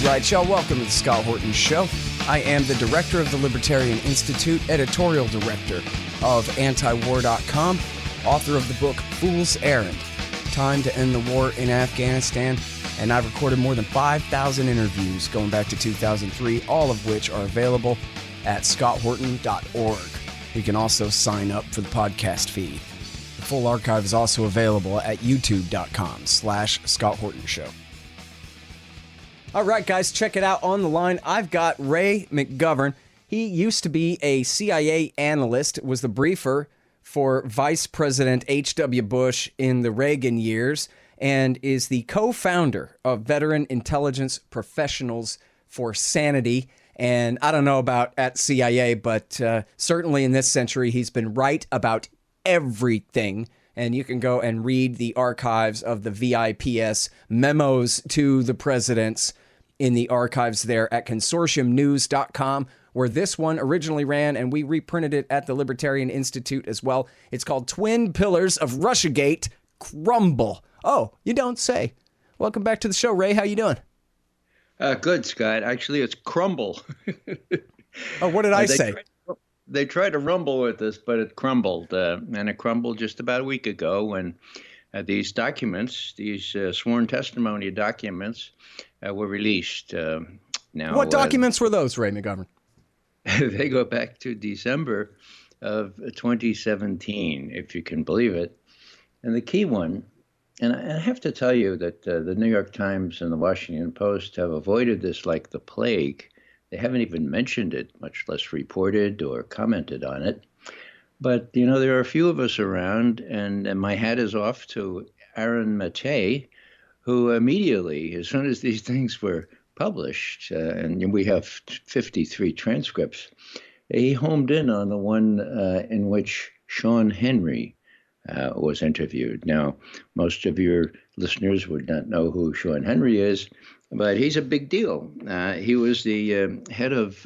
right, y'all. Welcome to the Scott Horton Show. I am the director of the Libertarian Institute, editorial director of antiwar.com, author of the book Fool's Errand, Time to End the War in Afghanistan, and I've recorded more than 5,000 interviews going back to 2003, all of which are available at scotthorton.org. You can also sign up for the podcast feed. The full archive is also available at youtube.com/Scott Horton Show. All right, guys, check it out. On the line, I've got Ray McGovern. He used to be a CIA analyst, was the briefer for Vice President H.W. Bush in the Reagan years, and is the co-founder of Veteran Intelligence Professionals for Sanity. And I don't know about at CIA, but certainly in this century, he's been right about everything. And you can go and read the archives of the VIPS memos to the presidents in the archives there at consortiumnews.com, where this one originally ran, and we reprinted it at the Libertarian Institute as well. It's called Twin Pillars of Russiagate Crumble. Oh, you don't say. Welcome back to the show, Ray. How you doing? Good, Scott. Actually, it's crumble. Oh, what did I say? They tried to rumble with this, but it crumbled. And it crumbled just about a week ago when these documents, these sworn testimony documents, were released. Now, what documents were those, Ray McGovern? They go back to December of 2017, if you can believe it. And the key one, and I have to tell you that the New York Times and the Washington Post have avoided this like the plague. They haven't even mentioned it, much less reported or commented on it. But, you know, there are a few of us around, and my hat is off to Aaron Matei, who immediately, as soon as these things were published, and we have 53 transcripts, he homed in on the one in which Shawn Henry was interviewed. Now, most of your listeners would not know who Shawn Henry is, but he's a big deal. He was the head of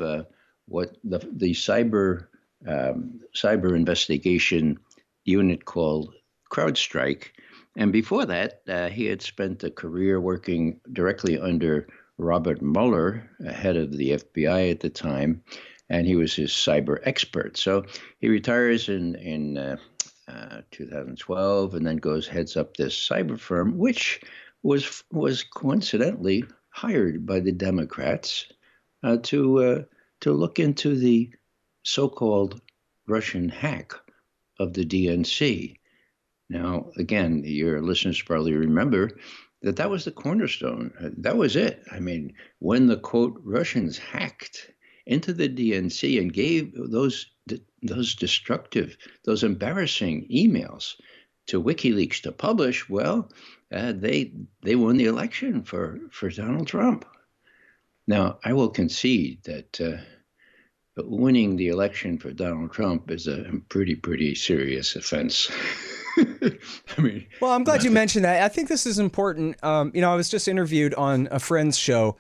what the cyber investigation unit called Crowdstrike. And before that, he had spent a career working directly under Robert Mueller, head of the FBI at the time, and he was his cyber expert. So he retires in 2012 and then heads up this cyber firm, which was coincidentally hired by the Democrats to look into the so-called Russian hack of the DNC. Now, again, your listeners probably remember that was the cornerstone. That was it. I mean, when the, quote, Russians hacked into the DNC and gave those destructive, those embarrassing emails to WikiLeaks to publish, well, they won the election for Donald Trump. Now, I will concede that winning the election for Donald Trump is a pretty serious offense. I mean, well, I'm glad you mentioned that. I think this is important. I was just interviewed on a friend's show,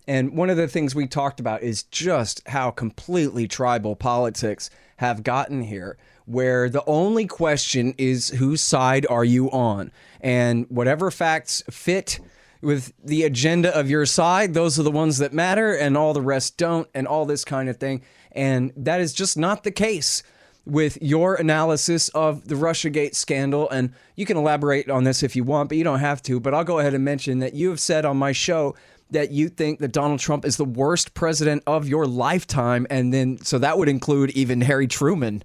and one of the things we talked about is just how completely tribal politics have gotten here, where the only question is whose side are you on? And whatever facts fit with the agenda of your side, those are the ones that matter, and all the rest don't, and all this kind of thing. And that is just not the case with your analysis of the Russiagate scandal. And you can elaborate on this if you want, but you don't have to. But I'll go ahead and mention that you have said on my show that you think that Donald Trump is the worst president of your lifetime. And then, so that would include even Harry Truman,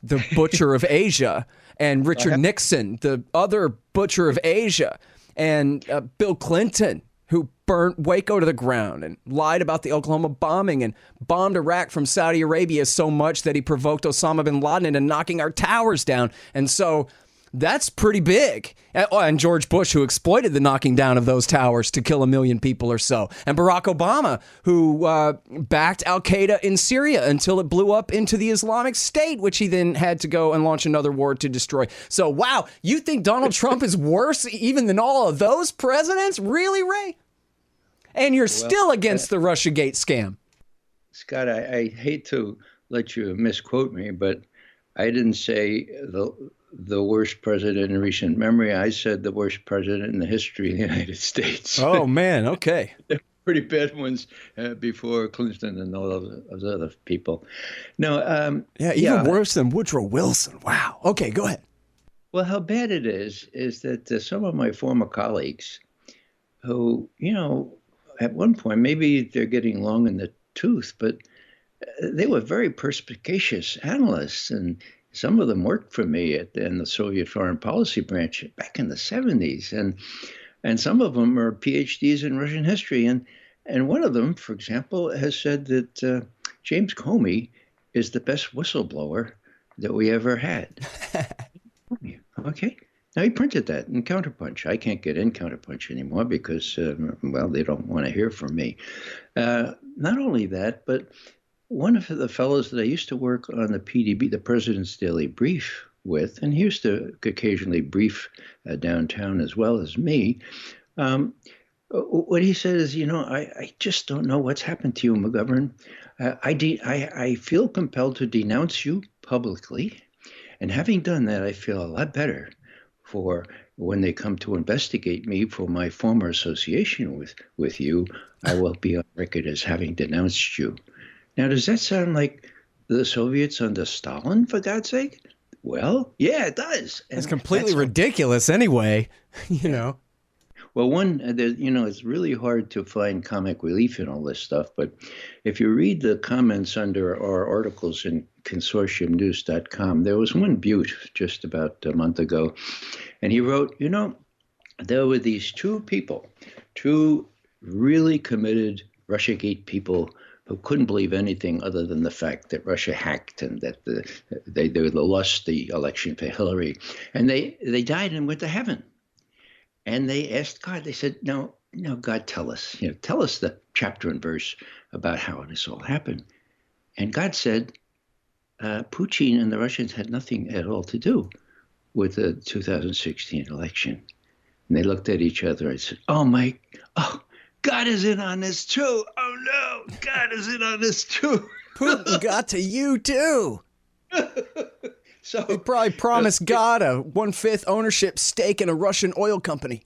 the butcher of Asia, and Richard Nixon, the other butcher of Asia, and Bill Clinton, who burnt Waco to the ground and lied about the Oklahoma bombing and bombed Iraq from Saudi Arabia so much that he provoked Osama bin Laden into knocking our towers down. And so that's pretty big. And George Bush, who exploited the knocking down of those towers to kill 1 million people or so. And Barack Obama, who backed al-Qaeda in Syria until it blew up into the Islamic State, which he then had to go and launch another war to destroy. So, wow, you think Donald Trump is worse even than all of those presidents? Really, Ray? And you're still against the Russiagate scam. Scott, I hate to let you misquote me, but I didn't say the worst president in recent memory. I said the worst president in the history of the United States. Oh, man. Okay. pretty bad ones before Clinton and all of those other people. No, Yeah, even worse than Woodrow Wilson. Wow. Okay, go ahead. Well, how bad it is that some of my former colleagues who, at one point, maybe they're getting long in the tooth, but they were very perspicacious analysts, and some of them worked for me in the Soviet foreign policy branch back in the 70s, and some of them are PhDs in Russian history, and one of them, for example, has said that James Comey is the best whistleblower that we ever had. Okay. Now, he printed that in Counterpunch. I can't get in Counterpunch anymore because, they don't want to hear from me. Not only that, but one of the fellows that I used to work on the PDB, the President's Daily Brief, with, and he used to occasionally brief downtown as well as me, what he said is, I just don't know what's happened to you, McGovern. I feel compelled to denounce you publicly. And having done that, I feel a lot better for when they come to investigate me for my former association with you. I will be on record as having denounced you. Now, does that sound like the Soviets under Stalin, for God's sake? Well, yeah, it does. It's completely ridiculous anyway, Well, it's really hard to find comic relief in all this stuff. But if you read the comments under our articles in consortiumnews.com, there was one Butte just about a month ago. And he wrote, there were these two people, two really committed Russiagate people who couldn't believe anything other than the fact that Russia hacked and that they lost the election for Hillary. And they died and went to heaven. And they asked God, they said, no, God, tell us the chapter and verse about how this all happened. And God said, Putin and the Russians had nothing at all to do with the 2016 election. And they looked at each other and said, God is in on this too. Oh no, God is in on this too. Putin got to you too. So they probably promised God a 1/5 ownership stake in a Russian oil company.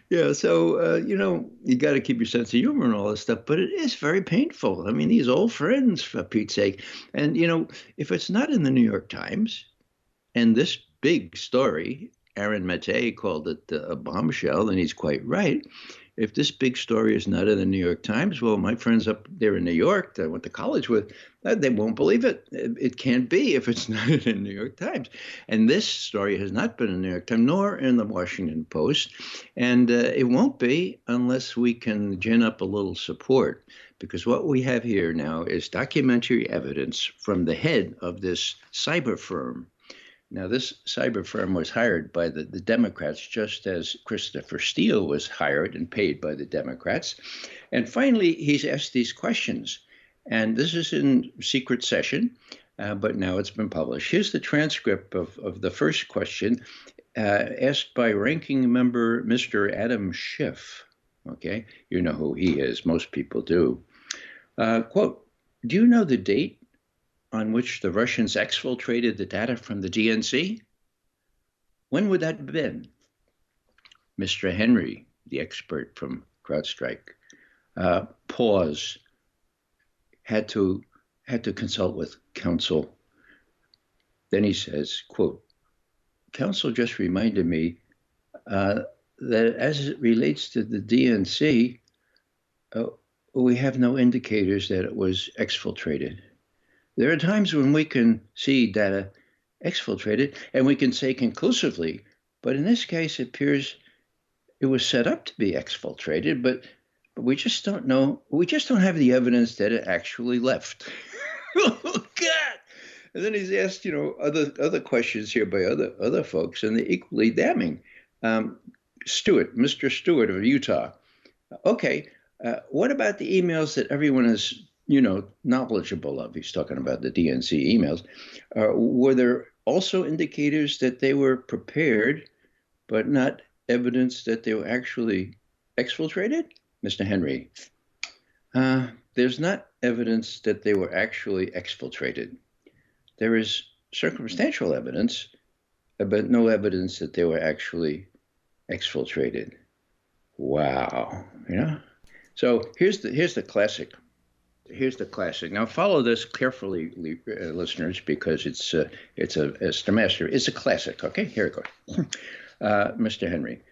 Yeah, so, you got to keep your sense of humor and all this stuff, but it is very painful. I mean, these old friends, for Pete's sake. And, if it's not in the New York Times, and this big story, Aaron Maté called it a bombshell, and he's quite right. If this big story is not in the New York Times, well, my friends up there in New York that I went to college with, they won't believe it. It can't be if it's not in the New York Times. And this story has not been in the New York Times, nor in the Washington Post. And it won't be unless we can gin up a little support. Because what we have here now is documentary evidence from the head of this cyber firm. Now, this cyber firm was hired by the Democrats, just as Christopher Steele was hired and paid by the Democrats. And finally, he's asked these questions. And this is in secret session, but now it's been published. Here's the transcript of the first question asked by ranking member Mr. Adam Schiff. Okay, you know who he is. Most people do. Quote, do you know the date on which the Russians exfiltrated the data from the DNC? When would that have been? Mr. Henry, the expert from Crowdstrike, paused, had to consult with counsel. Then he says, quote, counsel just reminded me that as it relates to the DNC, we have no indicators that it was exfiltrated. There are times when we can see data exfiltrated, and we can say conclusively, but in this case, it appears it was set up to be exfiltrated, but we just don't know. We just don't have the evidence that it actually left. Oh, God. And then he's asked, other questions here by other folks, and they're equally damning. Mr. Stewart of Utah. Okay, what about the emails that everyone is knowledgeable of? He's talking about the DNC emails. Were there also indicators that they were prepared, but not evidence that they were actually exfiltrated? Mr. Henry, there's not evidence that they were actually exfiltrated. There is circumstantial evidence, but no evidence that they were actually exfiltrated. Wow. So here's the classic. Here's the classic. Now follow this carefully, listeners, because it's the master. It's a classic. Okay, here it goes. Mr. Henry,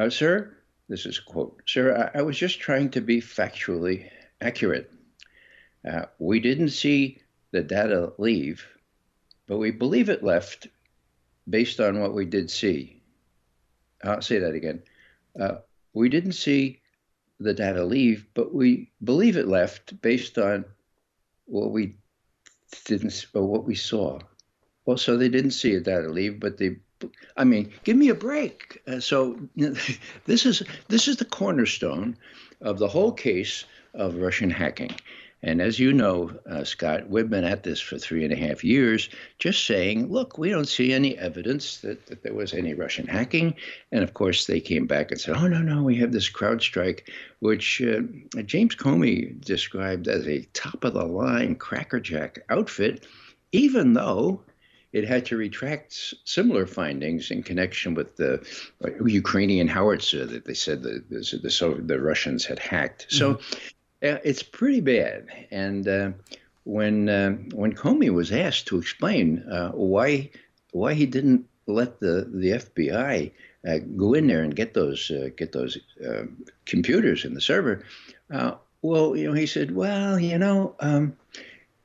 sir, this is a quote. Sir, I was just trying to be factually accurate. We didn't see the data leave, but we believe it left based on what we did see. I'll say that again. We didn't see the data leave, but we believe it left based on what we didn't, or what we saw. Well, so they didn't see a data leave, but give me a break. This is the cornerstone of the whole case of Russian hacking. And as you know, Scott, we've been at this for 3.5 years, just saying, look, we don't see any evidence that there was any Russian hacking. And of course, they came back and said, oh, no, we have this Crowdstrike, which James Comey described as a top-of-the-line crackerjack outfit, even though it had to retract similar findings in connection with the Ukrainian howitzer that they said the Russians had hacked. Mm-hmm. So it's pretty bad. And when Comey was asked to explain why he didn't let the FBI go in there and get those computers in the server, he said,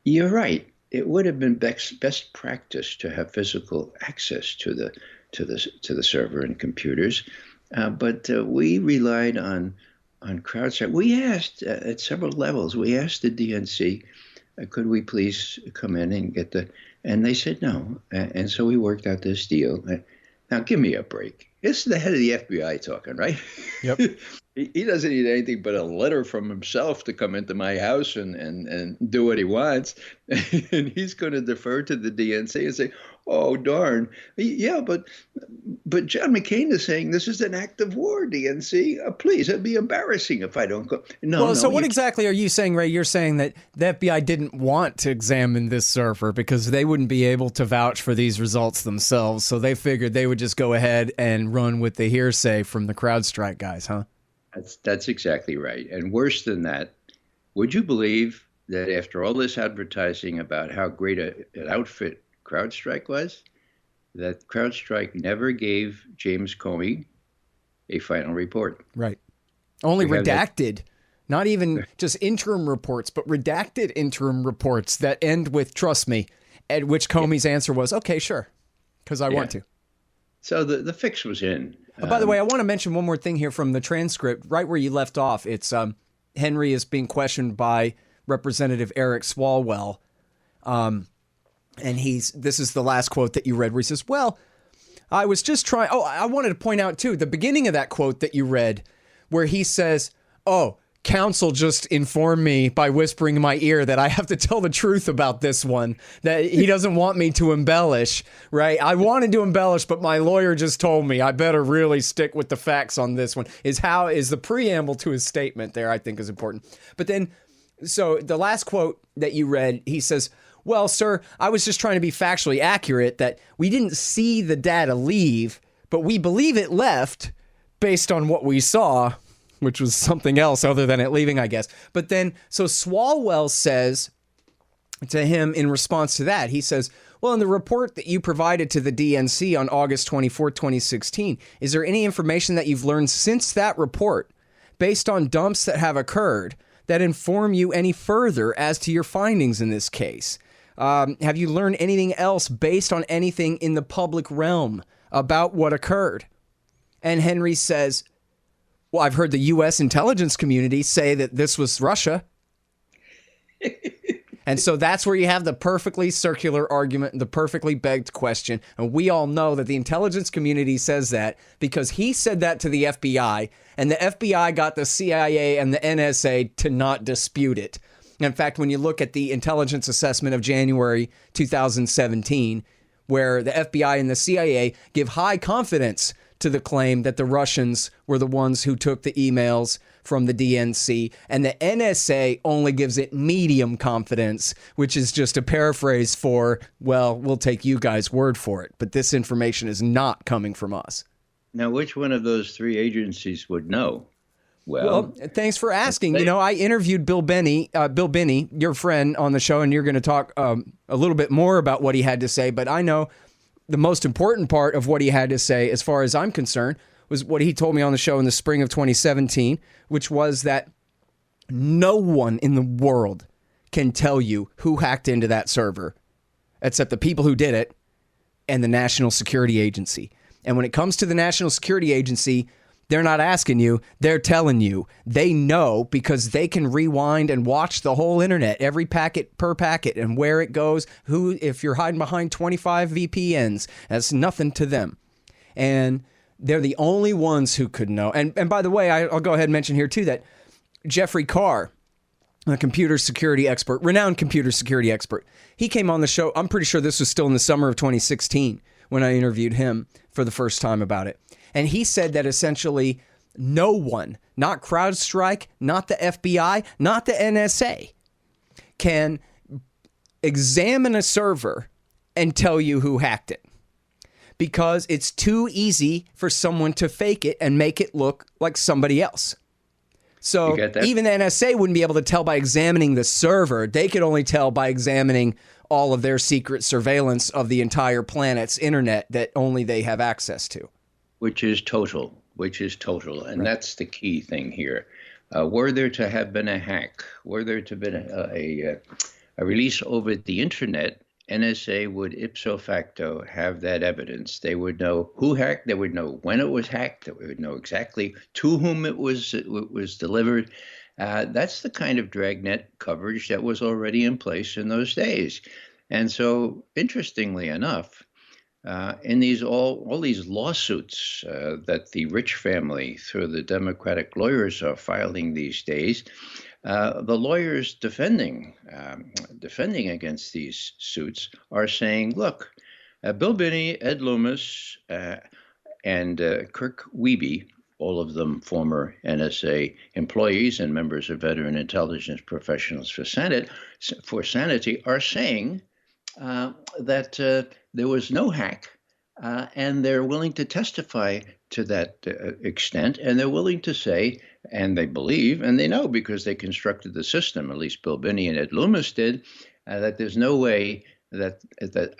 you're right. It would have been best practice to have physical access to the server and computers, but we relied on Crowdstrike. We asked at several levels. We asked the DNC, could we please come in and and they said no. And so we worked out this deal. Now, give me a break. It's the head of the FBI talking, right? Yep. He doesn't need anything but a letter from himself to come into my house and do what he wants. And he's going to defer to the DNC and say, oh, darn. Yeah, but John McCain is saying this is an act of war, DNC. Please, it'd be embarrassing if I don't go. So what exactly are you saying, Ray? You're saying that the FBI didn't want to examine this server because they wouldn't be able to vouch for these results themselves. So they figured they would just go ahead and run with the hearsay from the CrowdStrike guys, huh? That's exactly right. And worse than that, would you believe that after all this advertising about how great an outfit CrowdStrike was, that CrowdStrike never gave James Comey a final report? Right. Only redacted, not even just interim reports, but redacted interim reports that end with, trust me, at which Comey's answer was, okay, sure, because I want to. So the fix was in. By the way, I want to mention one more thing here from the transcript, right where you left off. It's Henry is being questioned by Representative Eric Swalwell. And this is the last quote that you read where he says, well, I was just trying. Oh, I wanted to point out, too, the beginning of that quote that you read where he says, oh, counsel just informed me by whispering in my ear that I have to tell the truth about this one, that he doesn't want me to embellish, right? I wanted to embellish, but my lawyer just told me I better really stick with the facts on this one, is the preamble to his statement there, I think, is important. But then, so the last quote that you read, he says, well, sir, I was just trying to be factually accurate that we didn't see the data leave, but we believe it left based on what we saw, which was something else other than it leaving, I guess. But then, so Swalwell says to him in response to that, he says, well, in the report that you provided to the DNC on August 24, 2016, is there any information that you've learned since that report, based on dumps that have occurred, that inform you any further as to your findings in this case? Have you learned anything else based on anything in the public realm about what occurred? And Henry says, well, I've heard the U.S. intelligence community say that this was Russia. And so that's where you have the perfectly circular argument and the perfectly begged question. And we all know that the intelligence community says that because he said that to the FBI, and the FBI got the CIA and the NSA to not dispute it. In fact, when you look at the intelligence assessment of January 2017, where the FBI and the CIA give high confidence to the claim that the Russians were the ones who took the emails from the DNC, and the NSA only gives it medium confidence, which is just a paraphrase for, well, we'll take you guys' word for it, but this information is not coming from us. Now, which one of those three agencies would know? Well, thanks for asking. You know, I interviewed Bill Binney, your friend, on the show, and you're going to talk a little bit more about what he had to say. But I know the most important part of what he had to say, as far as I'm concerned, was what he told me on the show in the spring of 2017, which was that no one in the world can tell you who hacked into that server except the people who did it and the National Security Agency. And when it comes to the National Security Agency, they're not asking you, they're telling you. They know because they can rewind and watch the whole internet, every packet per packet, and where it goes, who, if you're hiding behind 25 VPNs, that's nothing to them. And they're the only ones who could know. And by the way, I'll go ahead and mention here too that Jeffrey Carr, a computer security expert, renowned computer security expert, he came on the show. I'm pretty sure this was still in the summer of 2016 when I interviewed him for the first time about it. And he said that essentially no one, not CrowdStrike, not the FBI, not the NSA, can examine a server and tell you who hacked it, because it's too easy for someone to fake it and make it look like somebody else. So even the NSA wouldn't be able to tell by examining the server. They could only tell by examining all of their secret surveillance of the entire planet's internet that only they have access to. Which is total. And right. That's the key thing here. Were there to have been a hack, were there to have been a release over the internet, NSA would ipso facto have that evidence. They would know who hacked. They would know when it was hacked. They would know exactly to whom it was delivered. That's the kind of dragnet coverage that was already in place in those days. And so, interestingly enough, in these all these lawsuits that the Rich family, through the Democratic lawyers, are filing these days, the lawyers defending against these suits are saying, look, Bill Binney, Ed Loomis, and Kirk Wiebe, all of them former NSA employees and members of Veteran Intelligence Professionals for Sanity, are saying that there was no hack, and they're willing to testify to that extent, and they're willing to say, and they believe, and they know because they constructed the system, at least Bill Binney and Ed Loomis did, that there's no way that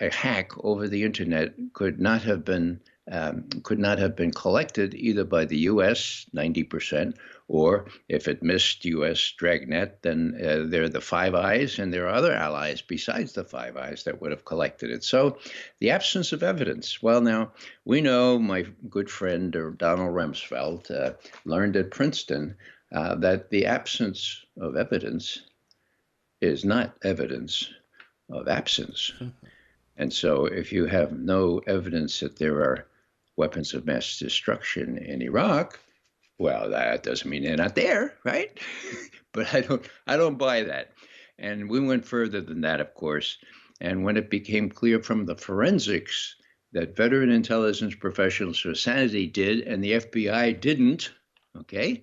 a hack over the internet could not have been collected either by the U.S. 90%, or if it missed U.S. Dragnet, then there are the Five Eyes, and there are other allies besides the Five Eyes that would have collected it. So the absence of evidence. Well, now, we know my good friend Donald Rumsfeld learned at Princeton that the absence of evidence is not evidence of absence. And so if you have no evidence that there are weapons of mass destruction in Iraq, well, that doesn't mean they're not there, right? But I don't buy that. And we went further than that, of course. And when it became clear from the forensics that Veteran Intelligence Professionals for Sanity did and the FBI didn't, okay,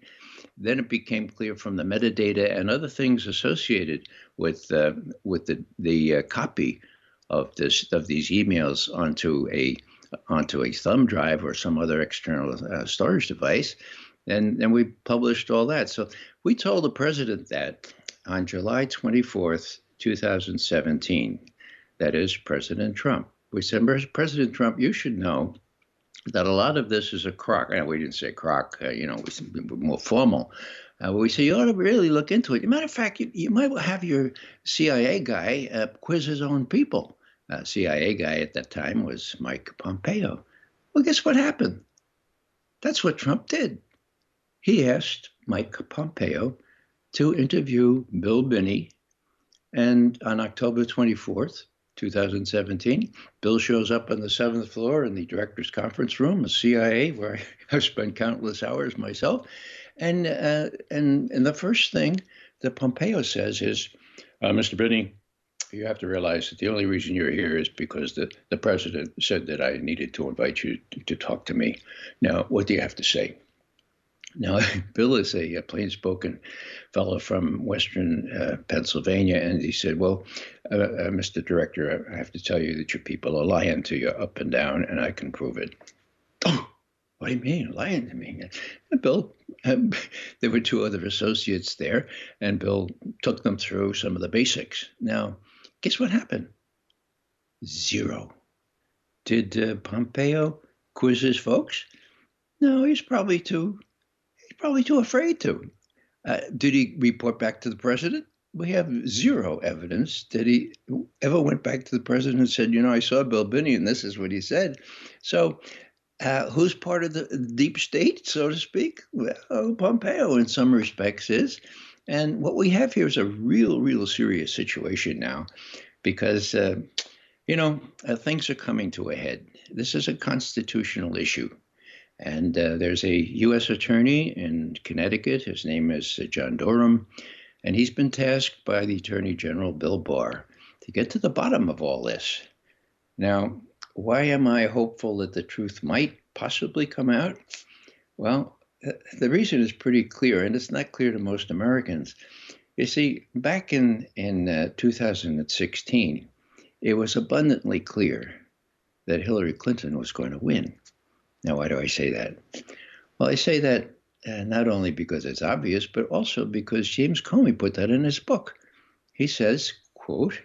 then it became clear from the metadata and other things associated with the copy of these emails onto a thumb drive or some other external storage device. And we published all that. So we told the president that on July 24th, 2017, that is President Trump. We said, President Trump, you should know that a lot of this is a crock. And we didn't say crock, we were more formal. We say, you ought to really look into it. As a matter of fact, you might have your CIA guy quiz his own people. CIA guy at that time was Mike Pompeo. Well, guess what happened? That's what Trump did. He asked Mike Pompeo to interview Bill Binney. And on October 24th, 2017, Bill shows up on the 7th floor in the director's conference room, a CIA, where I've spent countless hours myself. And the first thing that Pompeo says is, Mr. Binney, you have to realize that the only reason you're here is because the president said that I needed to invite you to talk to me. Now, what do you have to say? Now, Bill is a plain-spoken fellow from Western Pennsylvania, and he said, well, Mr. Director, I have to tell you that your people are lying to you up and down, and I can prove it. Oh, What do you mean, lying to me? And Bill, there were two other associates there, and Bill took them through some of the basics. Now, guess what happened? Zero. Did Pompeo quiz his folks? No, he's probably too afraid to. Did he report back to the president? We have zero evidence that he ever went back to the president and said, I saw Bill Binney and this is what he said. So who's part of the deep state, so to speak? Well, Pompeo in some respects is. And what we have here is a real serious situation now because, things are coming to a head. This is a constitutional issue. And there's a U.S. attorney in Connecticut. His name is John Durham. And he's been tasked by the Attorney General, Bill Barr, to get to the bottom of all this. Now, why am I hopeful that the truth might possibly come out? Well, the reason is pretty clear, and it's not clear to most Americans. You see, back in 2016, it was abundantly clear that Hillary Clinton was going to win. Now, why do I say that? Well, I say that not only because it's obvious, but also because James Comey put that in his book. He says, quote,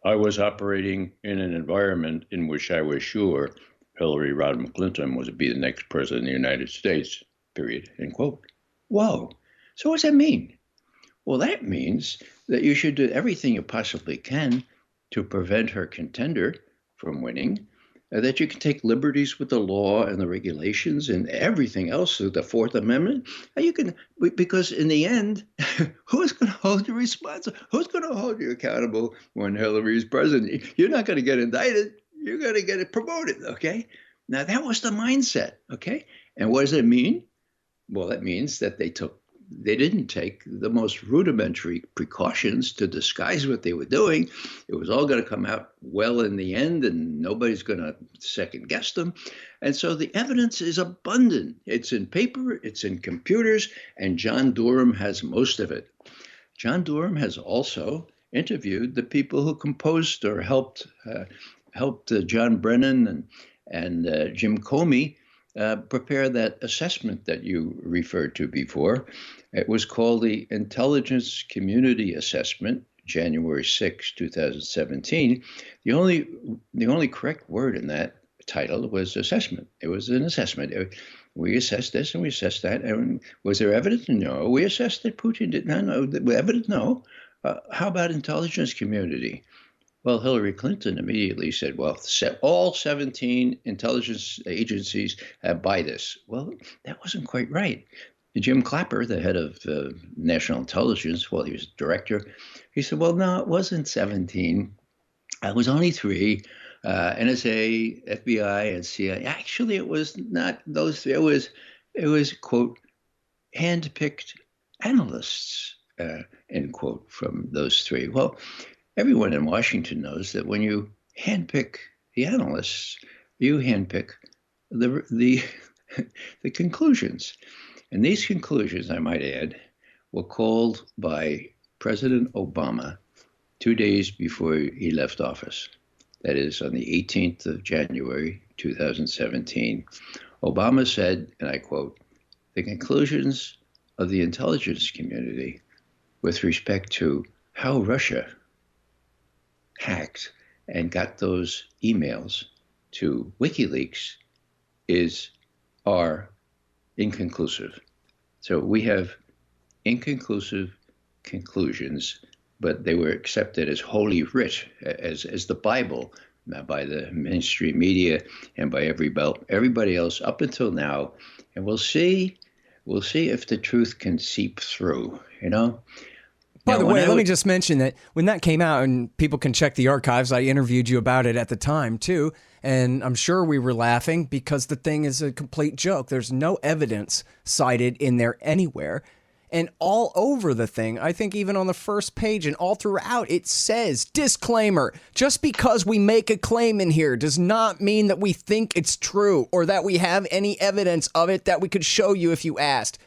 I was operating in an environment in which I was sure Hillary Rodham Clinton was to be the next president of the United States, period, end quote. Whoa. So what does that mean? Well, that means that you should do everything you possibly can to prevent her contender from winning, that you can take liberties with the law and the regulations and everything else through the Fourth Amendment. You can, because in the end, who's going to hold you responsible? Who's going to hold you accountable when Hillary is president? You're not going to get indicted. You're going to get it promoted, okay? Now, that was the mindset, okay? And what does it mean? Well, it means that they didn't take the most rudimentary precautions to disguise what they were doing. It was all going to come out well in the end, and nobody's going to second guess them. And so the evidence is abundant. It's in paper, it's in computers, and John Durham has most of it. John Durham has also interviewed the people who composed or helped John Brennan and Jim Comey prepare that assessment that you referred to before. It was called the Intelligence Community Assessment, January 6, 2017. The only correct word in that title was assessment. It was an assessment. We assessed this and we assessed that. And was there evidence? No. We assessed that Putin did not know. Evidence? No. How about intelligence community? Well, Hillary Clinton immediately said, well, all 17 intelligence agencies buy this. Well, that wasn't quite right. Jim Clapper, the head of national intelligence, well, he was director, he said, well, no, it wasn't 17. It was only 3, NSA, FBI, and CIA. Actually, it was not those 3. It was, quote, handpicked analysts, end quote, from those 3. Well, everyone in Washington knows that when you handpick the analysts, you handpick the conclusions. And these conclusions, I might add, were called by President Obama 2 days before he left office. That is, on the 18th of January, 2017. Obama said, and I quote, the conclusions of the intelligence community with respect to how Russia hacked and got those emails to WikiLeaks are inconclusive. So we have inconclusive conclusions, but they were accepted as holy writ, as the Bible, by the mainstream media and by everybody else up until now. And we'll see if the truth can seep through, By the way, let me just mention that when that came out, and people can check the archives, I interviewed you about it at the time too, and I'm sure we were laughing because the thing is a complete joke. There's no evidence cited in there anywhere. And all over the thing, I think even on the first page and all throughout, it says, disclaimer, just because we make a claim in here does not mean that we think it's true or that we have any evidence of it that we could show you if you asked.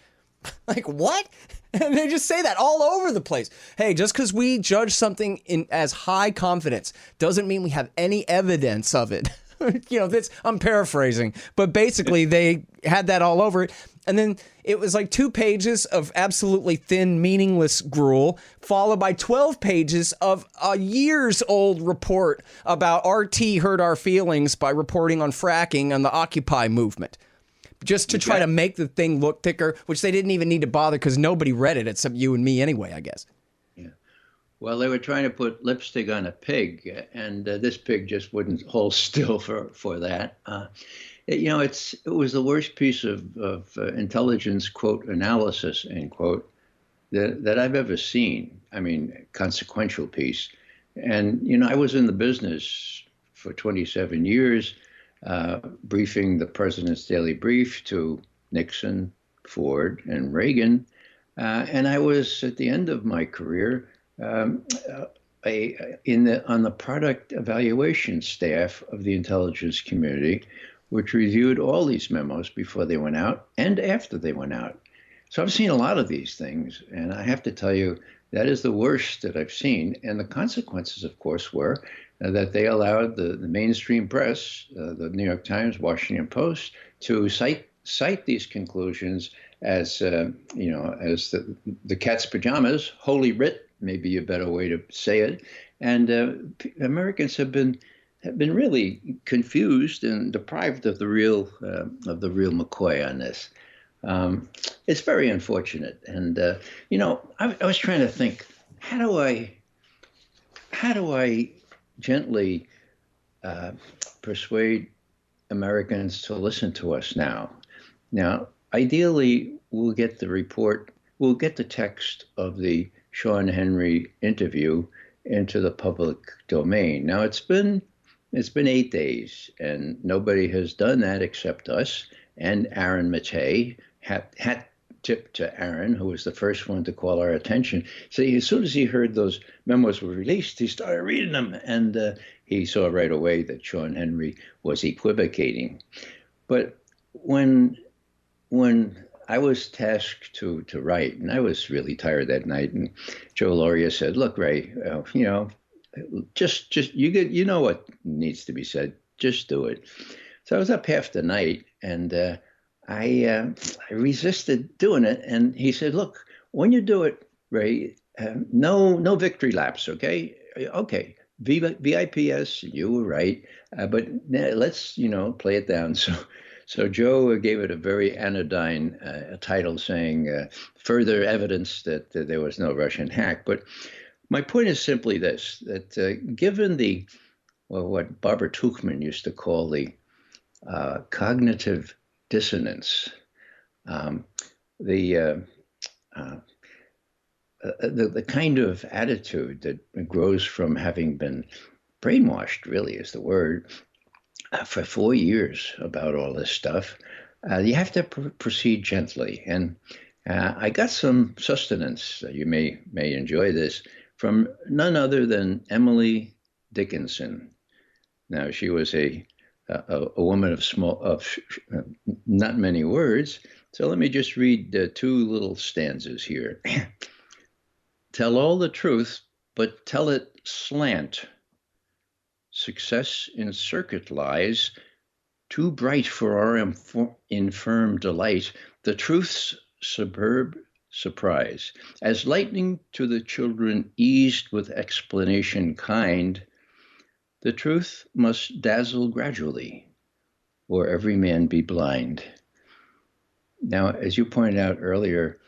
Like, what? And they just say that all over the place. Hey, just because we judge something in as high confidence doesn't mean we have any evidence of it. I'm paraphrasing, but basically they had that all over it. And then it was like 2 pages of absolutely thin, meaningless gruel, followed by 12 pages of a years old report about RT hurt our feelings by reporting on fracking and the Occupy movement. Just to try to make the thing look thicker, which they didn't even need to bother because nobody read it except you and me anyway, I guess. Yeah. Well, they were trying to put lipstick on a pig, and this pig just wouldn't hold still for that. It was the worst piece of intelligence, quote, analysis, end quote, that I've ever seen. I mean, consequential piece. And, I was in the business for 27 years, briefing the president's daily brief to Nixon, Ford, and Reagan. And I was, at the end of my career, on the product evaluation staff of the intelligence community, which reviewed all these memos before they went out and after they went out. So I've seen a lot of these things, and I have to tell you, that is the worst that I've seen. And the consequences, of course, were that they allowed the mainstream press, the New York Times, Washington Post, to cite these conclusions as, as the cat's pajamas, holy writ, maybe a better way to say it. And Americans have been really confused and deprived of the real McCoy on this. It's very unfortunate. And I was trying to think, how do I gently persuade Americans to listen to us now? Now, ideally, we'll get the text of the Shawn Henry interview into the public domain. Now, it's been 8 days, and nobody has done that except us and Aaron Matei. Hat tip to Aaron, who was the first one to call our attention. So as soon as he heard those memos were released, he started reading them, and he saw right away that Shawn Henry was equivocating. But when I was tasked to write, and I was really tired that night, and Joe Loria said, "Look, Ray, just you know what needs to be said. Just do it." So I was up half the night, and I resisted doing it. And he said, "Look, when you do it, Ray, no victory laps, okay? Okay, VIPS, you were right, but let's play it down." So Joe gave it a very anodyne title, saying further evidence that there was no Russian hack. But my point is simply this, that given what Barbara Tuchman used to call the cognitive dissonance, the kind of attitude that grows from having been brainwashed, really is the word, for 4 years about all this stuff, you have to proceed gently. And I got some sustenance, you may enjoy this, from none other than Emily Dickinson. Now, she was a woman of not many words. So let me just read 2 little stanzas here. Tell all the truth, but tell it slant. Success in circuit lies, too bright for our infirm delight. The truth's superb surprise. As lightning to the children eased with explanation kind, the truth must dazzle gradually, or every man be blind. Now, as you pointed out earlier,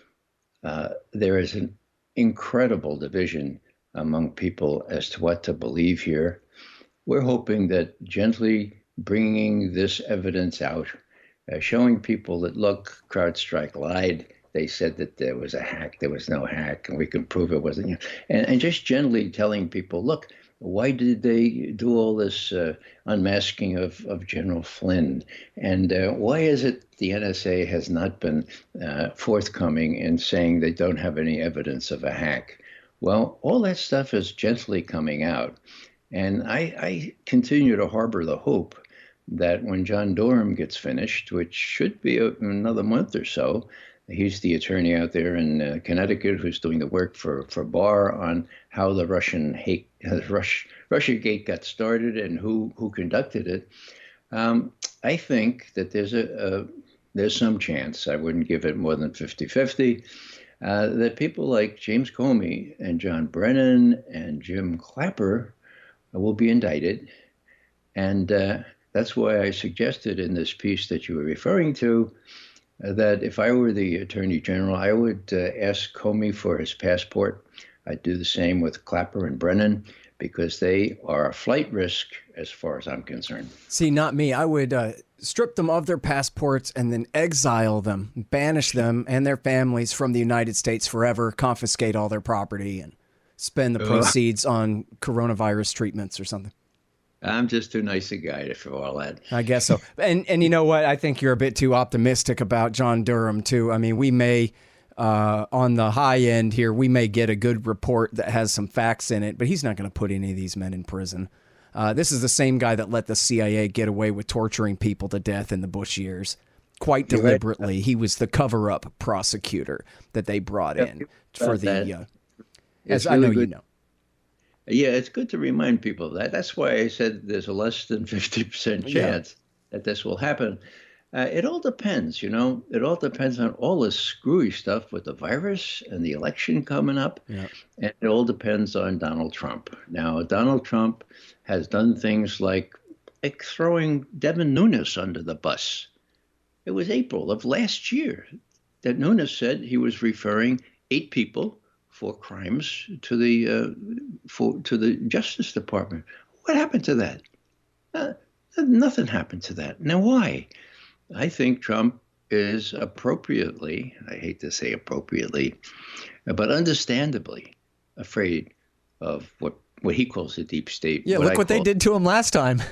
there is an incredible division among people as to what to believe here. We're hoping that gently bringing this evidence out, showing people that, look, Crowdstrike lied. They said that there was a hack. There was no hack, and we can prove it wasn't. And just gently telling people, look, why did they do all this unmasking of General Flynn? And why is it the NSA has not been forthcoming in saying they don't have any evidence of a hack? Well, all that stuff is gently coming out. And I continue to harbor the hope that when John Durham gets finished, which should be another month or so, he's the attorney out there in Connecticut who's doing the work for Barr on how the Russiagate got started and who conducted it. I think that there's some chance, I wouldn't give it more than 50-50, that people like James Comey and John Brennan and Jim Clapper will be indicted. And that's why I suggested in this piece that you were referring to that if I were the Attorney General, I would ask Comey for his passport. I'd do the same with Clapper and Brennan because they are a flight risk as far as I'm concerned. See, not me. I would strip them of their passports and then exile them, banish them and their families from the United States forever, confiscate all their property, and spend the proceeds on coronavirus treatments or something. I'm just too nice a guy for all that. I guess so. And you know what? I think you're a bit too optimistic about John Durham, too. I mean, we may, on the high end here, we may get a good report that has some facts in it, but he's not going to put any of these men in prison. This is the same guy that let the CIA get away with torturing people to death in the Bush years. Quite deliberately. He was the cover-up prosecutor that they brought in for the... as I know you know. Yeah, it's good to remind people of that. That's why I said there's a less than 50% chance that this will happen. It all depends, you know. It all depends on all this screwy stuff with the virus and the election coming up. Yeah. And it all depends on Donald Trump. Now, Donald Trump has done things like throwing Devin Nunes under the bus. It was April of last year that Nunes said he was referring 8 people for crimes to the Justice Department. What happened to that? Nothing happened to that. Now, why? I think Trump is appropriately, I hate to say appropriately, but understandably afraid of what he calls the deep state. Yeah, look what they did to him last time.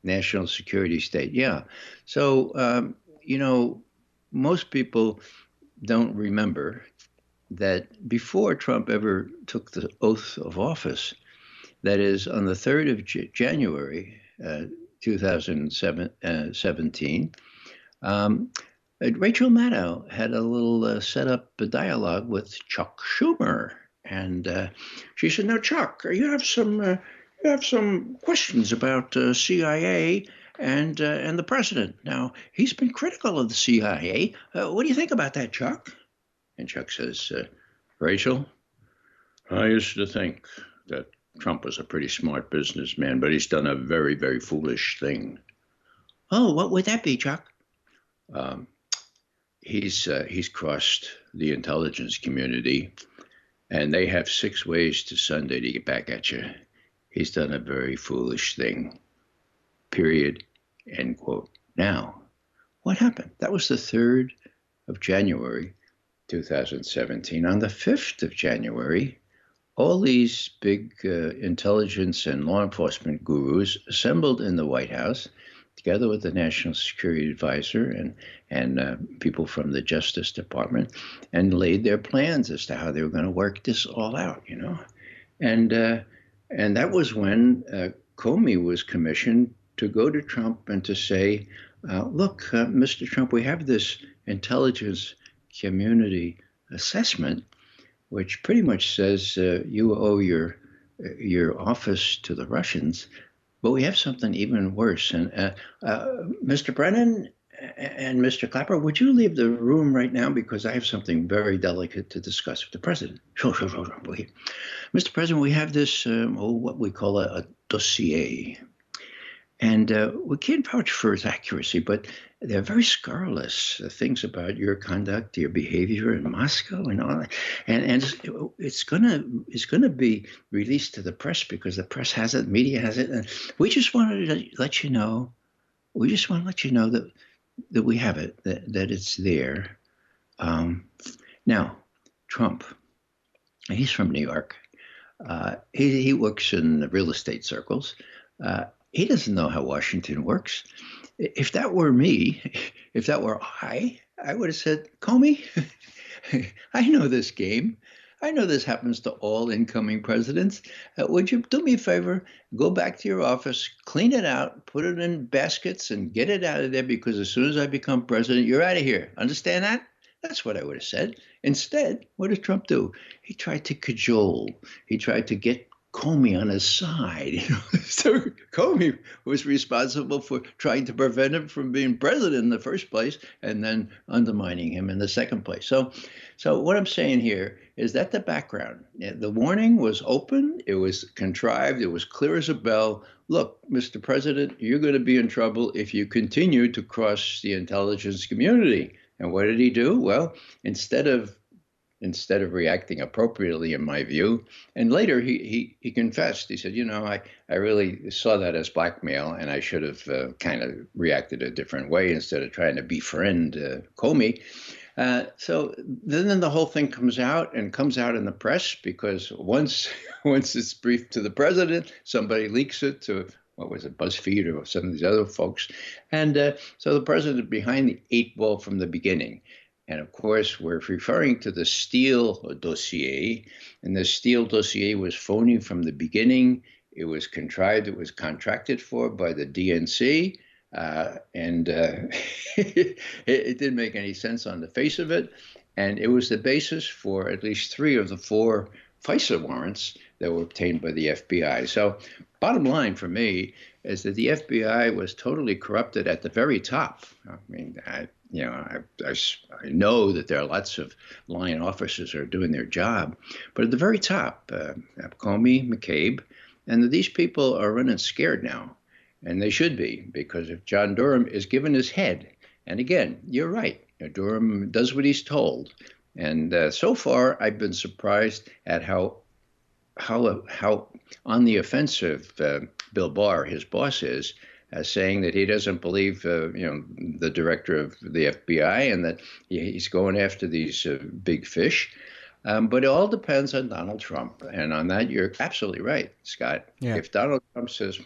National security state, yeah. So, you know, most people don't remember that before Trump ever took the oath of office, that is on the 3rd of January, 2017, Rachel Maddow had a little set up a dialogue with Chuck Schumer. And she said, "Now, Chuck, you have some questions about CIA and the president. Now, he's been critical of the CIA. What do you think about that, Chuck?" And Chuck says, "Rachel, I used to think that Trump was a pretty smart businessman, but he's done a very, very foolish thing." "Oh, what would that be, Chuck?" He's crossed the intelligence community, and they have 6 ways to Sunday to get back at you. He's done a very foolish thing. Period. End quote. Now, what happened? That was the 3rd of January, 2017. On the 5th of January, all these big intelligence and law enforcement gurus assembled in the White House, together with the National Security Advisor and people from the Justice Department, and laid their plans as to how they were going to work this all out, you know. And that was when Comey was commissioned to go to Trump and to say, look, Mr. Trump, we have this intelligence community assessment, which pretty much says you owe your office to the Russians, but we have something even worse. And Mr. Brennan and Mr. Clapper, would you leave the room right now because I have something very delicate to discuss with the president? Sure. Mr. President, we have this what we call a dossier. And we can't vouch for its accuracy, but they're very scurrilous things about your conduct, your behavior in Moscow, and all that. And it's gonna be released to the press because the press has it, media has it, and we just wanted to let you know. We just want to let you know that we have it, that it's there. Now, Trump, he's from New York. He works in the real estate circles. He doesn't know how Washington works. If that were me, if that were I would have said, Comey, I know this game. I know this happens to all incoming presidents. Would you do me a favor? Go back to your office, clean it out, put it in baskets, and get it out of there because as soon as I become president, you're out of here. Understand that? That's what I would have said. Instead, what did Trump do? He tried to cajole. He tried to get Comey on his side. So Comey was responsible for trying to prevent him from being president in the first place and then undermining him in the second place. So what I'm saying here is that the background, the warning was open, it was contrived, it was clear as a bell. Look, Mr. President, you're going to be in trouble if you continue to cross the intelligence community. And what did he do? Well, instead of reacting appropriately, in my view. And later he confessed. He said, I really saw that as blackmail, and I should have kind of reacted a different way instead of trying to befriend Comey. So then the whole thing comes out in the press, because once it's briefed to the president, somebody leaks it to, what was it, BuzzFeed or some of these other folks. And so the president behind the eight ball from the beginning. And of course, we're referring to the Steele dossier. And the Steele dossier was phony from the beginning. It was contrived. It was contracted for by the DNC. And it didn't make any sense on the face of it. And it was the basis for at least 3 of the 4 FISA warrants that were obtained by the FBI. So bottom line for me is that the FBI was totally corrupted at the very top. I mean, I know that there are lots of line officers who are doing their job, but at the very top, Comey, McCabe, and these people are running scared now, and they should be, because if John Durham is given his head, and again, you're right, Durham does what he's told, and so far I've been surprised at how on the offensive Bill Barr, his boss, is, saying that he doesn't believe, the director of the FBI, and that he's going after these big fish. But it all depends on Donald Trump. And on that, you're absolutely right, Scott. Yeah. If Donald Trump says,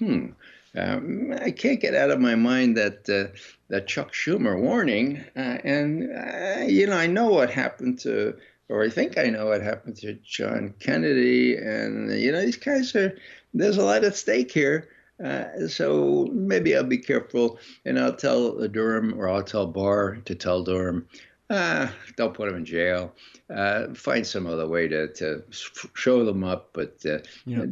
I can't get out of my mind that Chuck Schumer warning, I know what happened to, or I think I know what happened to John Kennedy, and, these guys there's a lot at stake here. So maybe I'll be careful, and I'll tell Durham, or I'll tell Barr to tell Durham, don't put him in jail. Find some other way to show them up, but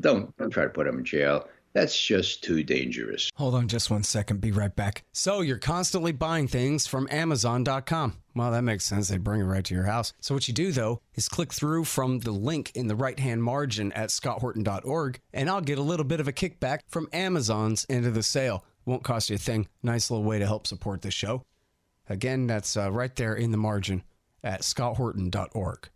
don't try to put him in jail. That's just too dangerous. Hold on just one second. Be right back. So you're constantly buying things from Amazon.com. Well, that makes sense. They bring it right to your house. So what you do, though, is click through from the link in the right-hand margin at scotthorton.org, and I'll get a little bit of a kickback from Amazon's end of the sale. Won't cost you a thing. Nice little way to help support the show. Again, that's right there in the margin at scotthorton.org.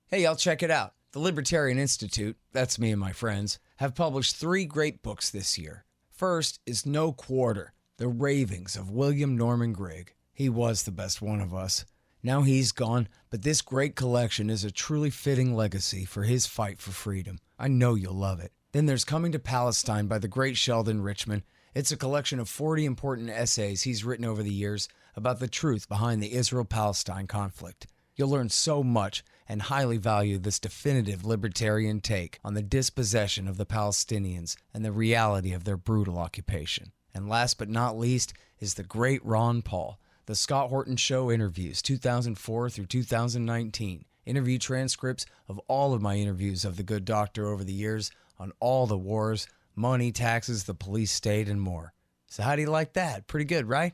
Hey, y'all, check it out. The Libertarian Institute, that's me and my friends, have published 3 great books this year. First is No Quarter, The Ravings of William Norman Grigg. He was the best one of us. Now he's gone, but this great collection is a truly fitting legacy for his fight for freedom. I know you'll love it. Then there's Coming to Palestine by the great Sheldon Richman. It's a collection of 40 important essays he's written over the years about the truth behind the Israel-Palestine conflict. You'll learn so much and highly value this definitive libertarian take on the dispossession of the Palestinians and the reality of their brutal occupation. And last but not least is the great Ron Paul, The Scott Horton Show Interviews, 2004 through 2019. Interview transcripts of all of my interviews of the good doctor over the years on all the wars, money, taxes, the police state, and more. So how do you like that? Pretty good, right?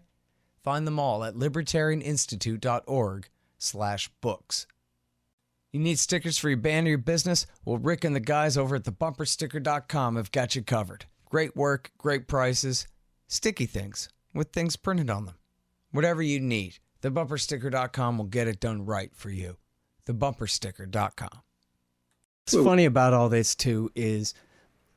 Find them all at libertarianinstitute.org/books. You need stickers for your band or your business? Well, Rick and the guys over at thebumpersticker.com have got you covered. Great work, great prices, sticky things with things printed on them. Whatever you need, thebumpersticker.com will get it done right for you. Thebumpersticker.com. What's funny about all this, too, is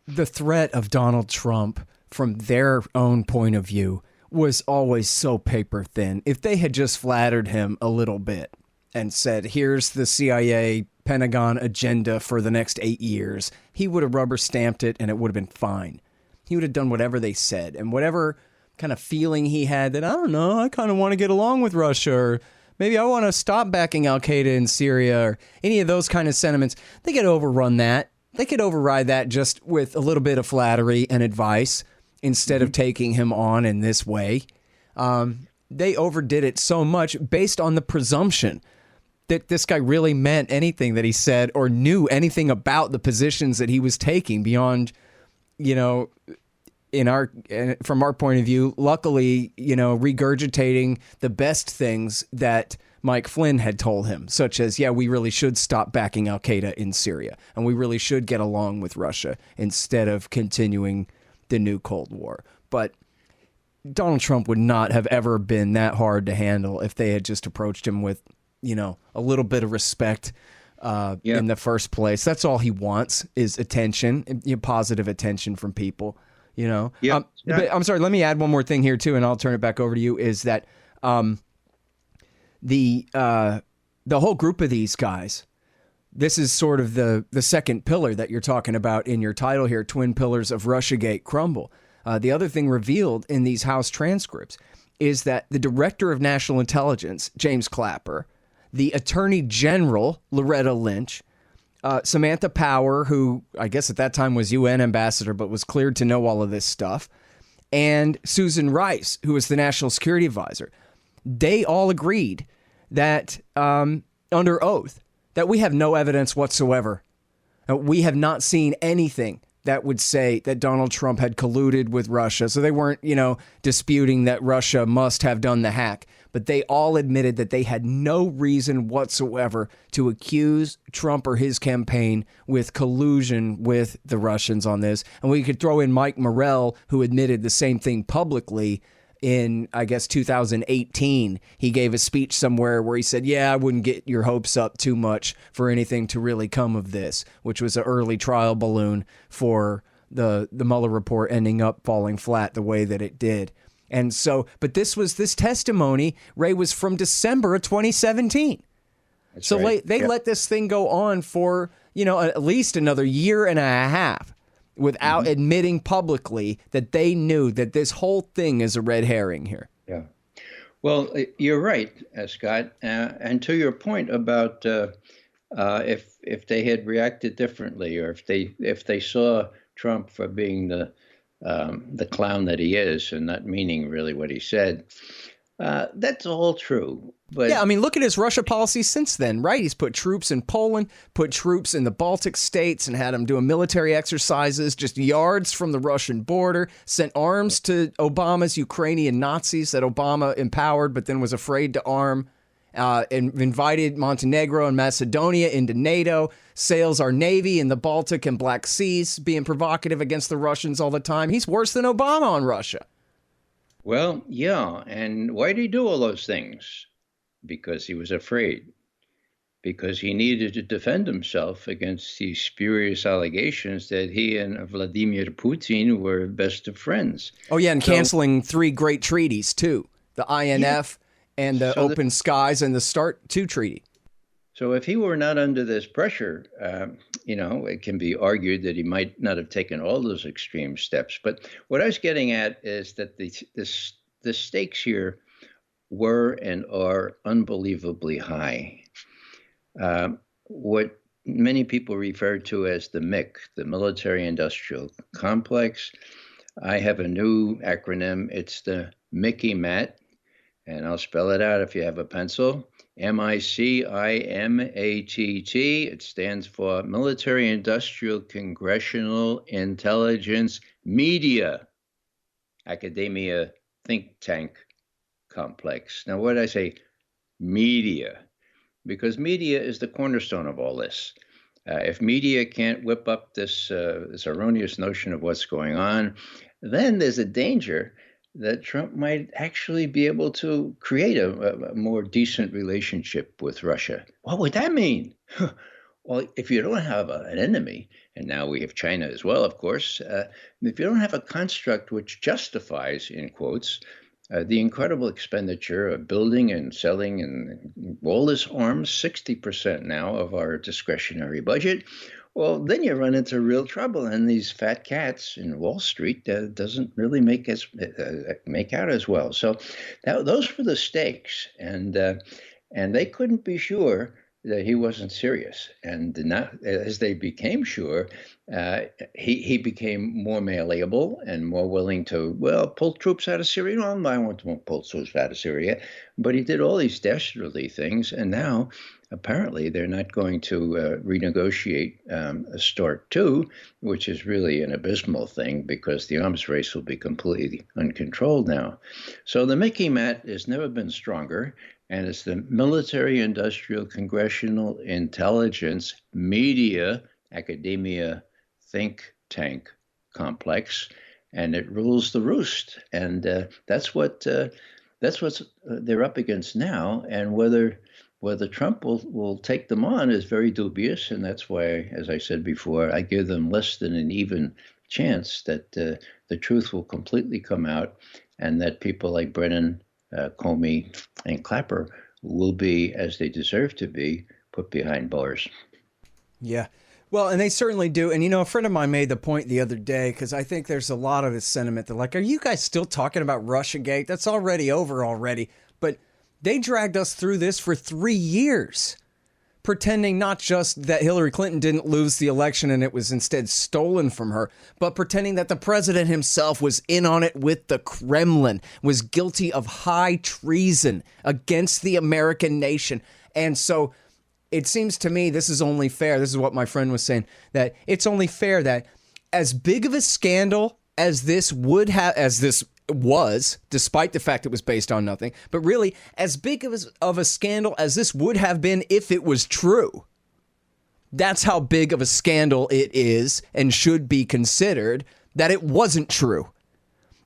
the threat of Donald Trump from their own point of view was always so paper thin. If they had just flattered him a little bit and said, here's the CIA Pentagon agenda for the next 8 years, he would have rubber stamped it and it would have been fine. He would have done whatever they said, and whatever kind of feeling he had that, I don't know, I kind of want to get along with Russia, or maybe I want to stop backing Al-Qaeda in Syria, or any of those kind of sentiments, they could overrun that. They could override that just with a little bit of flattery and advice instead of taking him on in this way. They overdid it so much based on the presumption that this guy really meant anything that he said or knew anything about the positions that he was taking beyond, from our point of view, luckily, regurgitating the best things that Mike Flynn had told him, such as, we really should stop backing al-Qaeda in Syria, and we really should get along with Russia instead of continuing the new Cold War. But Donald Trump would not have ever been that hard to handle if they had just approached him with, a little bit of respect in the first place. That's all he wants is attention, positive attention from people, But I'm sorry, let me add one more thing here too, and I'll turn it back over to you, is that the whole group of these guys, this is sort of the second pillar that you're talking about in your title here, Twin Pillars of Russiagate Crumble. The other thing revealed in these House transcripts is that the Director of National Intelligence, James Clapper, the Attorney General, Loretta Lynch, Samantha Power, who I guess at that time was UN ambassador but was cleared to know all of this stuff, and Susan Rice, who was the National Security Advisor, they all agreed that, under oath, that we have no evidence whatsoever. We have not seen anything that would say that Donald Trump had colluded with Russia. So they weren't, disputing that Russia must have done the hack. But they all admitted that they had no reason whatsoever to accuse Trump or his campaign with collusion with the Russians on this. And we could throw in Mike Morrell, who admitted the same thing publicly in, I guess, 2018. He gave a speech somewhere where he said, I wouldn't get your hopes up too much for anything to really come of this, which was an early trial balloon for the Mueller report ending up falling flat the way that it did. And so, but this testimony, Ray, was from December of 2017. That's so right. They let this thing go on for, at least another year and a half without admitting publicly that they knew that this whole thing is a red herring here. Yeah. Well, you're right, Scott. And to your point about if they had reacted differently, or if they saw Trump for being the clown that he is and not meaning really what he said, that's all true. But look at his Russia policy since then, right? He's put troops in Poland, put troops in the Baltic states, and had them doing military exercises just yards from the Russian border, sent arms to Obama's Ukrainian Nazis that Obama empowered but then was afraid to arm, and invited Montenegro and Macedonia into NATO, sails our Navy in the Baltic and Black Seas, being provocative against the Russians all the time. He's worse than Obama on Russia. Well, yeah. And why did he do all those things? Because he was afraid. Because he needed to defend himself against these spurious allegations that he and Vladimir Putin were best of friends. Oh, yeah, and canceling 3 great treaties, too. The INF and the Open Skies and the START II treaty. So if he were not under this pressure, it can be argued that he might not have taken all those extreme steps. But what I was getting at is that the stakes here were and are unbelievably high. What many people refer to as the MIC, the military-industrial complex. I have a new acronym. It's the Mickey Matt, and I'll spell it out if you have a pencil. MICIMATT. It stands for Military Industrial Congressional Intelligence Media Academia Think Tank Complex. Now, what did I say? Media. Because media is the cornerstone of all this. If media can't whip up this erroneous notion of what's going on, then there's a danger that Trump might actually be able to create a more decent relationship with Russia. What would that mean? Well, if you don't have an enemy, and now we have China as well, of course, if you don't have a construct which justifies, in quotes, the incredible expenditure of building and selling and all this arms, 60% now of our discretionary budget, well, then you run into real trouble, and these fat cats in Wall Street doesn't really make out as well. So those were the stakes, and they couldn't be sure that he wasn't serious. And as they became sure, he became more malleable and more willing to, pull troops out of Syria. No, I won't pull troops out of Syria. But he did all these dastardly things. And now apparently they're not going to renegotiate START 2, which is really an abysmal thing because the arms race will be completely uncontrolled now. So the Mickey Mat has never been stronger, and it's the military, industrial, congressional, intelligence, media, academia, think tank complex, and it rules the roost. And that's what they're up against now. And whether Trump will take them on is very dubious, and that's why, as I said before, I give them less than an even chance that the truth will completely come out, and that people like Brennan, Comey, and Clapper will be, as they deserve to be, put behind bars. Yeah. Well, and they certainly do. And, a friend of mine made the point the other day, because I think there's a lot of this sentiment that, like, are you guys still talking about Russiagate? That's already over already. But they dragged us through this for 3 years, pretending not just that Hillary Clinton didn't lose the election and it was instead stolen from her, but pretending that the president himself was in on it with the Kremlin, was guilty of high treason against the American nation. And so it seems to me this is only fair. This is what my friend was saying, that it's only fair that as big of a scandal as this was, despite the fact it was based on nothing, but really as big of a scandal as this would have been if it was true. That's how big of a scandal it is and should be considered, that it wasn't true.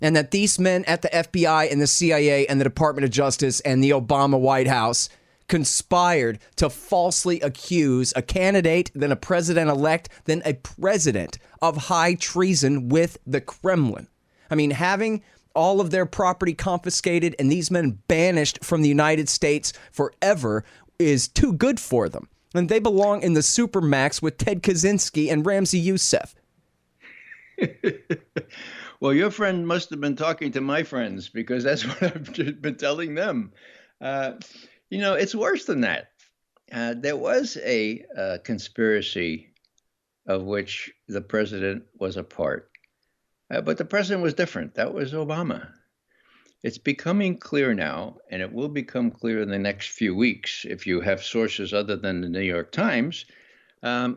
And that these men at the FBI and the CIA and the Department of Justice and the Obama White House conspired to falsely accuse a candidate, then a president-elect, then a president of high treason with the Kremlin. I mean, having all of their property confiscated and these men banished from the United States forever is too good for them. And they belong in the supermax with Ted Kaczynski and Ramsey Youssef. Well, your friend must have been talking to my friends, because that's what I've been telling them. It's worse than that. There was a conspiracy of which the president was a part. But the president was different. That was Obama. It's becoming clear now, and it will become clear in the next few weeks, if you have sources other than the New York Times, that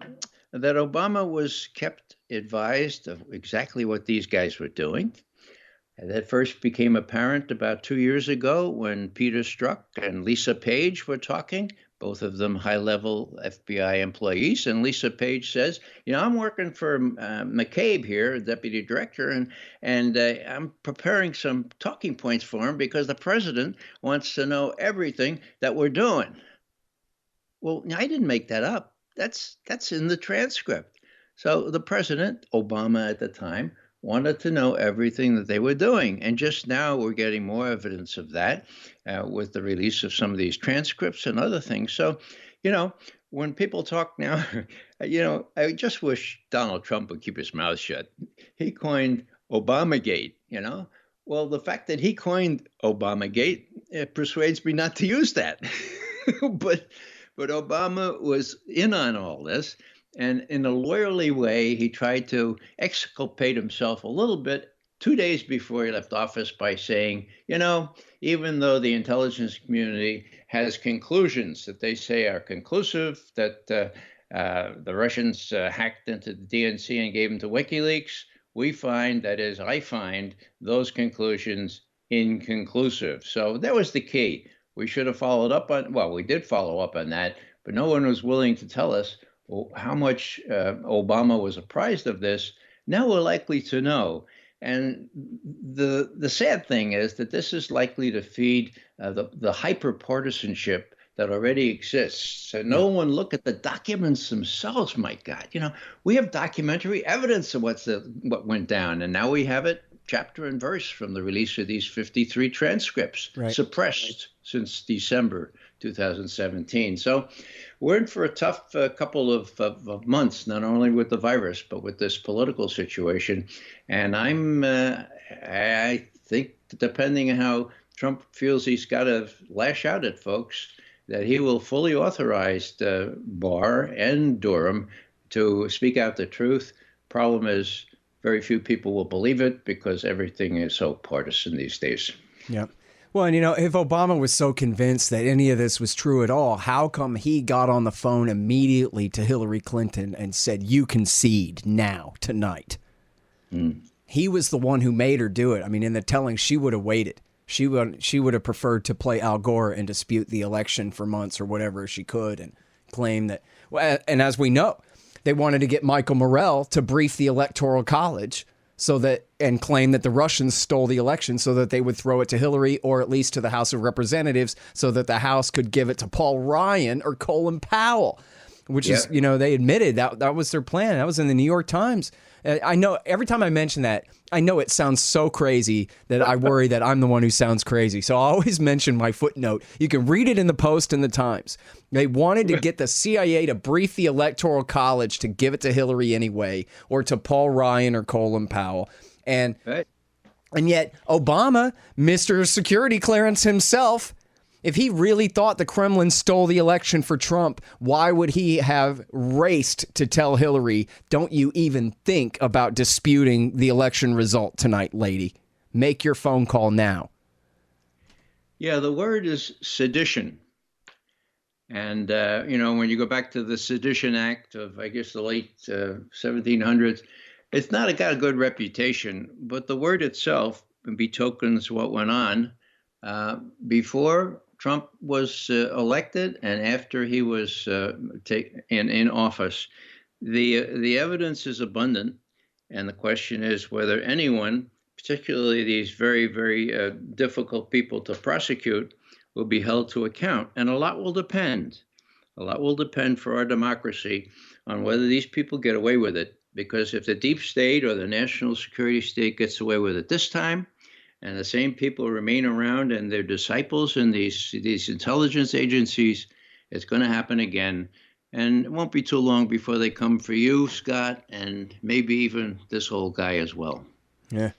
Obama was kept advised of exactly what these guys were doing. And that first became apparent about 2 years ago when Peter Strzok and Lisa Page were talking, both of them high-level FBI employees. And Lisa Page says, I'm working for McCabe here, deputy director, and I'm preparing some talking points for him because the president wants to know everything that we're doing. Well, I didn't make that up. That's in the transcript. So the president, Obama at the time, wanted to know everything that they were doing. And just now we're getting more evidence of that with the release of some of these transcripts and other things. So, when people talk now, I just wish Donald Trump would keep his mouth shut. He coined Obamagate, Well, the fact that he coined Obamagate, it persuades me not to use that. But Obama was in on all this. And in a lawyerly way, he tried to exculpate himself a little bit 2 days before he left office by saying, even though the intelligence community has conclusions that they say are conclusive, that the Russians hacked into the DNC and gave them to WikiLeaks, I find those conclusions inconclusive. So that was the key. We should have followed up on, we did follow up on that, but no one was willing to tell us how much Obama was apprised of this. Now we're likely to know. And the sad thing is that this is likely to feed the hyper-partisanship that already exists. So no one look at the documents themselves, my God. We have documentary evidence of what went down, and now we have it chapter and verse from the release of these 53 transcripts, suppressed since December 2017. So we're in for a tough couple of months, not only with the virus, but with this political situation. And I think, depending on how Trump feels he's got to lash out at folks, that he will fully authorize Barr and Durham to speak out the truth. Problem is, very few people will believe it because everything is so partisan these days. Yeah. Well, and if Obama was so convinced that any of this was true at all, how come he got on the phone immediately to Hillary Clinton and said, "You concede now, tonight"? He was the one who made her do it. I mean, in the telling, she would have waited. She would have preferred to play Al Gore and dispute the election for months or whatever she could and claim that. Well, and as we know, they wanted to get Michael Morell to brief the Electoral College and claim that the Russians stole the election so that they would throw it to Hillary or at least to the House of Representatives so that the House could give it to Paul Ryan or Colin Powell, which is, they admitted that was their plan. That was in the New York Times. I know every time I mention that, I know it sounds so crazy that I worry that I'm the one who sounds crazy. So I always mention my footnote. You can read it in the Post and the Times. They wanted to get the CIA to brief the Electoral College to give it to Hillary anyway, or to Paul Ryan or Colin Powell. And yet Obama, Mr. Security Clearance himself, if he really thought the Kremlin stole the election for Trump, why would he have raced to tell Hillary, "Don't you even think about disputing the election result tonight, lady? Make your phone call now"? Yeah, the word is sedition. And, when you go back to the Sedition Act of, I guess, the late 1700s, it's not got a good reputation, but the word itself betokens what went on before Trump was elected and after he was in office. The evidence is abundant, and the question is whether anyone, particularly these very, very difficult people to prosecute, will be held to account. And a lot will depend. A lot will depend for our democracy on whether these people get away with it. Because if the deep state or the national security state gets away with it this time, and the same people remain around and they're disciples in these intelligence agencies, it's going to happen again. And it won't be too long before they come for you, Scott, and maybe even this old guy as well. Yeah.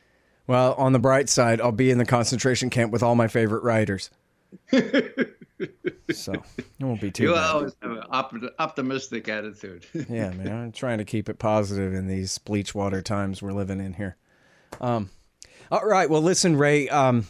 Well, on the bright side, I'll be in the concentration camp with all my favorite writers. So it won't be too bad. You always have an optimistic attitude. Yeah, man. I'm trying to keep it positive in these bleach water times we're living in here. All right. Well, listen, Ray, I don't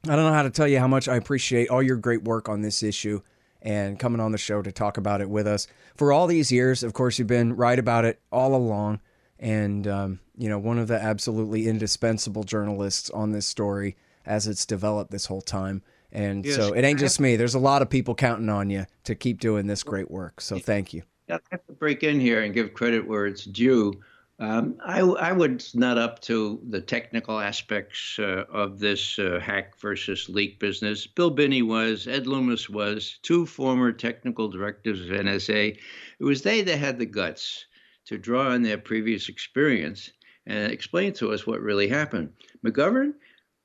know how to tell you how much I appreciate all your great work on this issue and coming on the show to talk about it with us. For all these years, of course, you've been right about it all along. And, one of the absolutely indispensable journalists on this story as it's developed this whole time. And yes, so it ain't just me. There's a lot of people counting on you to keep doing this great work. So thank you. I have to break in here and give credit where it's due. I was not up to the technical aspects of this hack versus leak business. Bill Binney was, Ed Loomis was, two former technical directors of NSA. It was they that had the guts to draw on their previous experience and explain to us what really happened. McGovern?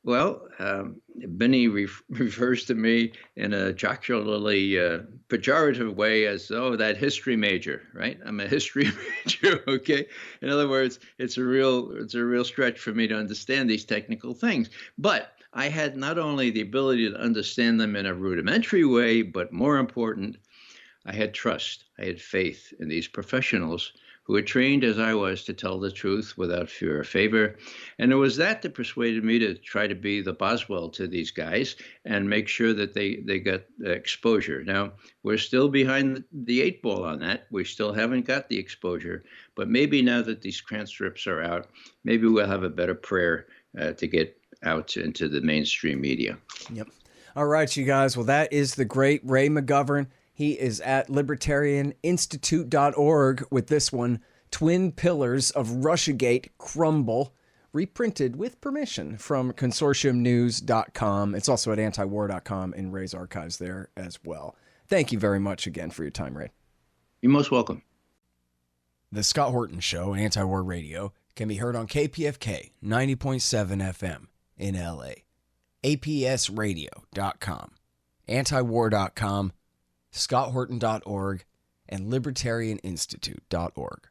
Well, Binney refers to me in a jocularly pejorative way as, that history major, right? I'm a history major, okay? In other words, it's a real stretch for me to understand these technical things. But I had not only the ability to understand them in a rudimentary way, but more important, I had trust. I had faith in these professionals who were trained as I was to tell the truth without fear or favor. And it was that persuaded me to try to be the Boswell to these guys and make sure that they got exposure. Now, we're still behind the eight ball on that. We still haven't got the exposure. But maybe now that these transcripts are out, maybe we'll have a better prayer to get out into the mainstream media. Yep. All right, you guys. Well, that is the great Ray McGovern. He is at libertarianinstitute.org with this one, Twin Pillars of Russiagate Crumble, reprinted with permission from consortiumnews.com. It's also at antiwar.com and Ray's archives there as well. Thank you very much again for your time, Ray. You're most welcome. The Scott Horton Show, Anti-War Radio, can be heard on KPFK 90.7 FM in LA, APSradio.com, antiwar.com, scotthorton.org, and libertarianinstitute.org.